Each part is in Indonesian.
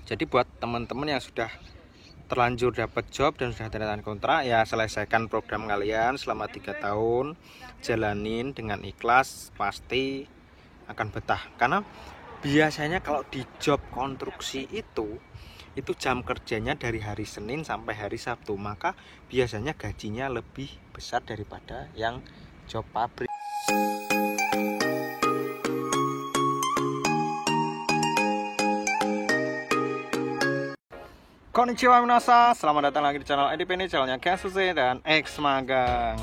Jadi buat teman-teman yang sudah terlanjur dapat job dan sudah tanda tangan kontrak, ya selesaikan program kalian selama 3 tahun, jalanin dengan ikhlas, pasti akan betah. Karena biasanya kalau di job konstruksi itu jam kerjanya dari hari Senin sampai hari Sabtu, maka biasanya gajinya lebih besar daripada yang job pabrik. Konnichiwa minasa, selamat datang lagi di channel EDP ini, channelnya Kasuse dan X Magang.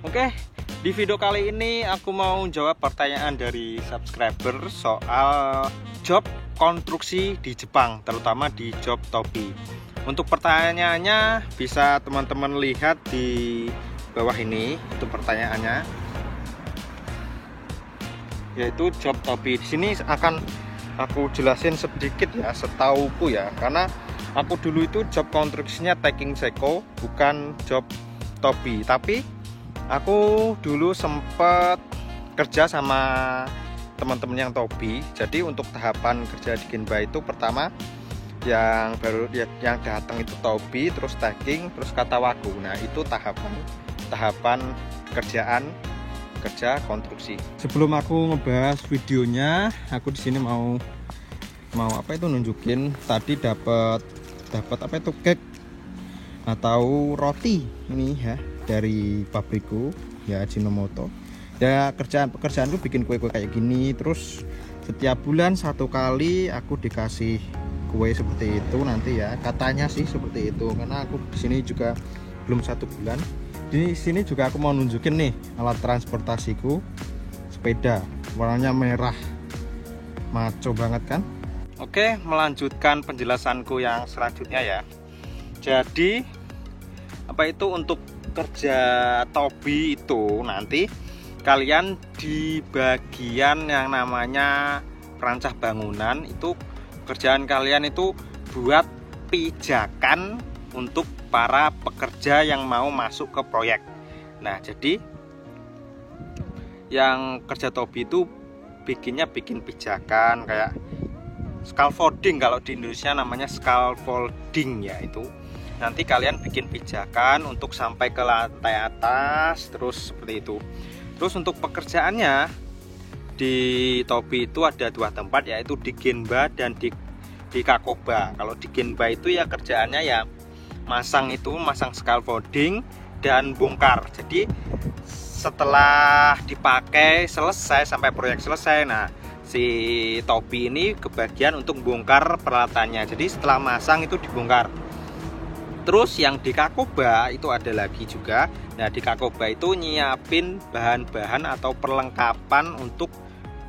Oke, di video kali ini aku mau jawab pertanyaan dari subscriber soal job konstruksi di Jepang, terutama di job topi. Untuk pertanyaannya bisa teman-teman lihat di bawah ini, itu pertanyaannya, yaitu job topi. Di sini akan aku jelasin sedikit ya, setauku ya, karena aku dulu itu job konstruksinya Taking Seiko, bukan job topi. Tapi aku dulu sempat kerja sama teman-teman yang topi. Jadi untuk tahapan kerja di Genba itu pertama yang datang itu topi, terus tagging, terus katawaku. Nah, itu tahapan kerja konstruksi. Sebelum aku ngebahas videonya, aku di sini mau nunjukin tadi dapat apa itu, cake atau roti ini ya dari pabrikku ya, Ajinomoto. Ya pekerjaanku bikin kue-kue kayak gini, terus setiap bulan 1 kali aku dikasih kue seperti itu nanti ya, katanya sih seperti itu, karena aku di sini juga belum 1 bulan. Di sini juga aku mau nunjukin nih alat transportasiku, sepeda warnanya merah, maco banget kan. Oke, melanjutkan penjelasanku yang selanjutnya ya. Jadi untuk kerja topi itu nanti kalian di bagian yang namanya perancah bangunan, itu kerjaan kalian itu buat pijakan untuk para pekerja yang mau masuk ke proyek. Nah, jadi yang kerja topi itu bikin pijakan kayak scaffolding, kalau di Indonesia namanya scaffolding ya. Itu nanti kalian bikin pijakan untuk sampai ke lantai atas, terus seperti itu. Terus untuk pekerjaannya di topi itu ada 2 tempat, yaitu di Genba dan di Kakoba. Kalau di Genba itu ya kerjaannya ya masang scaffolding dan bongkar. Jadi setelah dipakai selesai sampai proyek selesai, nah si topi ini kebagian untuk bongkar peralatannya. Jadi setelah masang itu dibongkar. Terus yang di Kakoba itu ada lagi juga. Nah, di Kakoba itu nyiapin bahan-bahan atau perlengkapan untuk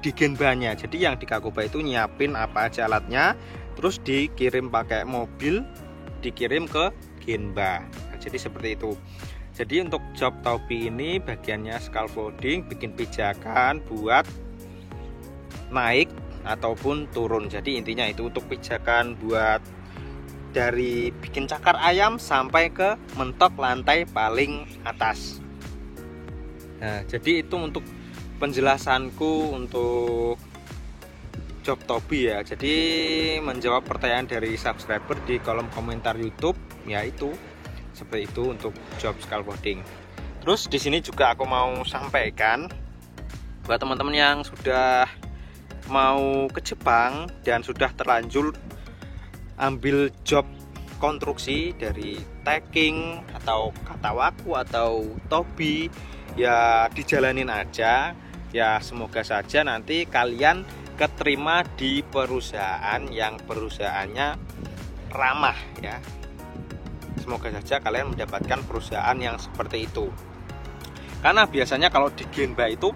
di Genbanya. Jadi yang di Kakoba itu nyiapin apa aja alatnya, terus dikirim pakai mobil, dikirim ke Genba. Nah, jadi seperti itu. Jadi untuk job topi ini bagiannya scaffolding, bikin pijakan buat naik ataupun turun. Jadi intinya itu untuk pijakan buat dari bikin cakar ayam sampai ke mentok lantai paling atas. Nah, jadi itu untuk penjelasanku untuk job topi ya. Jadi menjawab pertanyaan dari subscriber di kolom komentar YouTube, yaitu seperti itu untuk job scaffolding. Terus di sini juga aku mau sampaikan buat teman-teman yang sudah mau ke Jepang dan sudah terlanjur ambil job konstruksi dari tagging atau katawaku atau topi, ya dijalanin aja ya. Semoga saja nanti kalian keterima di perusahaan yang perusahaannya ramah ya. Semoga saja kalian mendapatkan perusahaan yang seperti itu. Karena biasanya kalau di Genba itu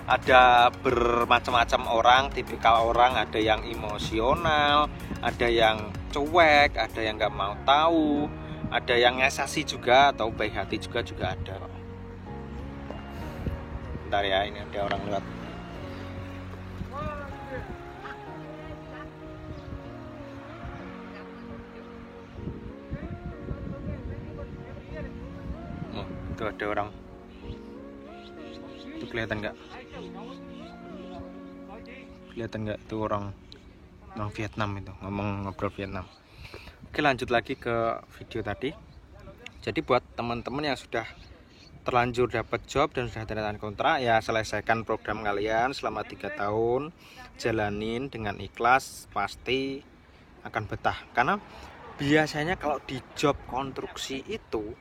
ada bermacam-macam orang, tipikal orang, ada yang emosional, ada yang cuek, ada yang nggak mau tahu, ada yang ngesasi juga atau baik hati juga ada. Bentar ya, ini ada orang lewat. Oh, itu ada orang. Itu kelihatan nggak? Itu orang Orang Vietnam itu ngobrol Vietnam. Oke, lanjut lagi ke video tadi. Jadi buat teman-teman yang sudah terlanjur dapat job dan sudah tanda tangan kontrak, ya selesaikan program kalian selama 3 tahun, jalanin dengan ikhlas, pasti akan betah. Karena biasanya kalau di job konstruksi itu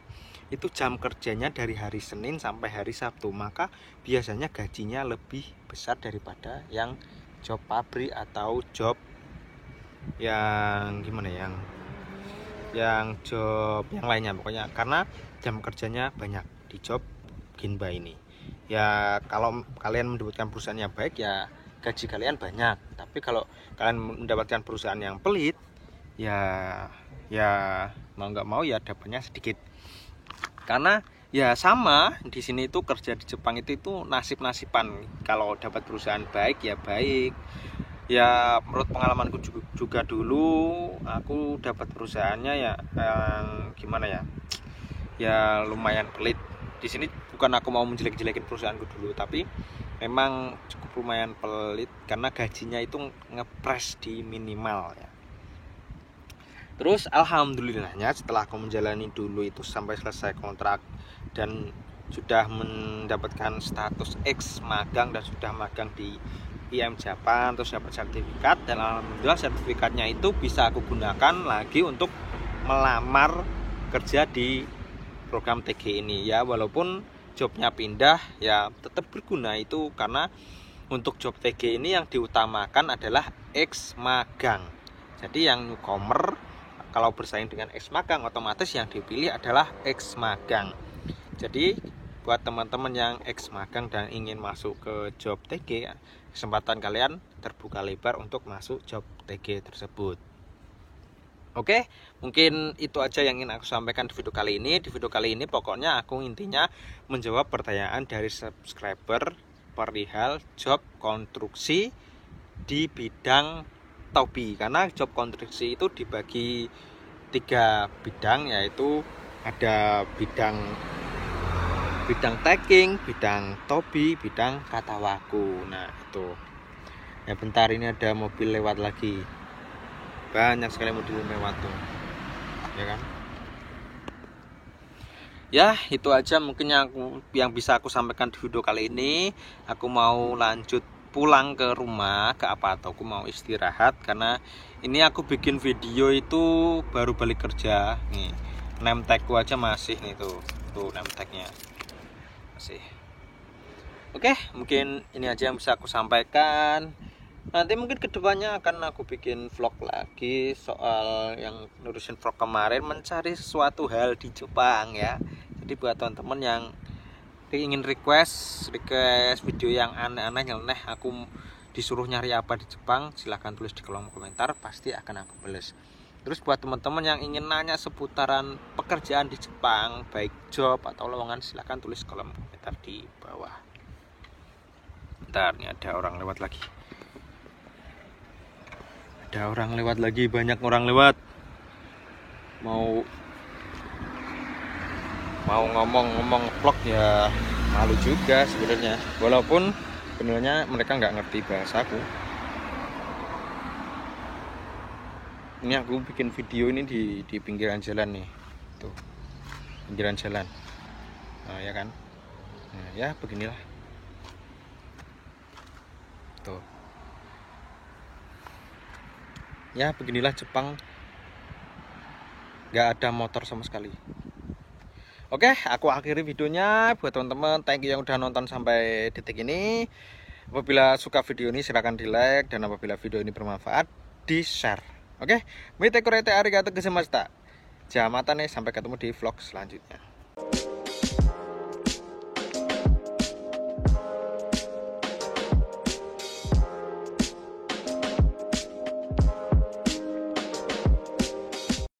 jam kerjanya dari hari Senin sampai hari Sabtu, maka biasanya gajinya lebih besar daripada yang job pabrik atau job yang gimana, yang job yang lainnya pokoknya, karena jam kerjanya banyak di job Ginba ini. Ya kalau kalian mendapatkan perusahaan yang baik, ya gaji kalian banyak. Tapi kalau kalian mendapatkan perusahaan yang pelit, ya mau nggak mau ya dapatnya sedikit. Karena ya sama di sini itu kerja di Jepang itu nasib-nasiban. Kalau dapat perusahaan baik ya baik. Ya menurut pengalamanku juga dulu aku dapat perusahaannya ya gimana ya, ya lumayan pelit. Di sini bukan aku mau menjelek-jelekin perusahaanku dulu, tapi memang cukup lumayan pelit karena gajinya itu ngepres di minimal ya. Terus alhamdulillahnya setelah aku menjalani dulu itu sampai selesai kontrak dan sudah mendapatkan status X magang dan sudah magang di IM Japan, terus dapat sertifikat, dan alhamdulillah sertifikatnya itu bisa aku gunakan lagi untuk melamar kerja di program TG ini ya. Walaupun jobnya pindah ya tetap berguna itu, karena untuk job TG ini yang diutamakan adalah X magang. Jadi yang newcomer kalau bersaing dengan X magang, otomatis yang dipilih adalah X magang. Jadi buat teman-teman yang X magang dan ingin masuk ke job TG, kesempatan kalian terbuka lebar untuk masuk job TG tersebut. Oke, mungkin itu aja yang ingin aku sampaikan di video kali ini. Di video kali ini pokoknya aku intinya menjawab pertanyaan dari subscriber perihal job konstruksi di bidang topi. Karena job konstruksi itu dibagi 3 bidang, yaitu ada bidang tagging, bidang topi, bidang katawaku. Nah itu ya, bentar ini ada mobil lewat lagi, banyak sekali mobil lewat tuh ya kan. Ya itu aja mungkin yang bisa aku sampaikan di video kali ini. Aku mau lanjut pulang ke rumah, ke apartemenku, aku mau istirahat karena ini aku bikin video itu baru balik kerja. Nih name tagku aja masih nih, tuh name tagnya masih. Oke, mungkin ini aja yang bisa aku sampaikan. Nanti mungkin kedepannya akan aku bikin vlog lagi soal yang nurusin vlog kemarin, mencari sesuatu hal di Jepang ya. Jadi buat teman-teman yang ingin request video yang aneh-aneh, nyeleneh, aku disuruh nyari apa di Jepang, silahkan tulis di kolom komentar, pasti akan aku bales. Terus buat teman-teman yang ingin nanya seputaran pekerjaan di Jepang, baik job atau lowongan, silahkan tulis kolom komentar di bawah. Bentar, ini ada orang lewat lagi. Ada orang lewat lagi, banyak orang lewat. Mau ngomong vlog ya malu juga sebenarnya, walaupun sebenarnya mereka nggak ngerti bahasaku. Ini aku bikin video ini di pinggiran jalan nih, tuh pinggiran jalan. Nah ya kan, nah ya beginilah tuh ya, beginilah Jepang, nggak ada motor sama sekali. Oke, aku akhiri videonya. Buat teman-teman, thank you yang udah nonton sampai detik ini. Apabila suka video ini silahkan di like, dan apabila video ini bermanfaat di share. Oke, mite korete arigatou gozaimashita. Jamatane, sampai ketemu di vlog selanjutnya.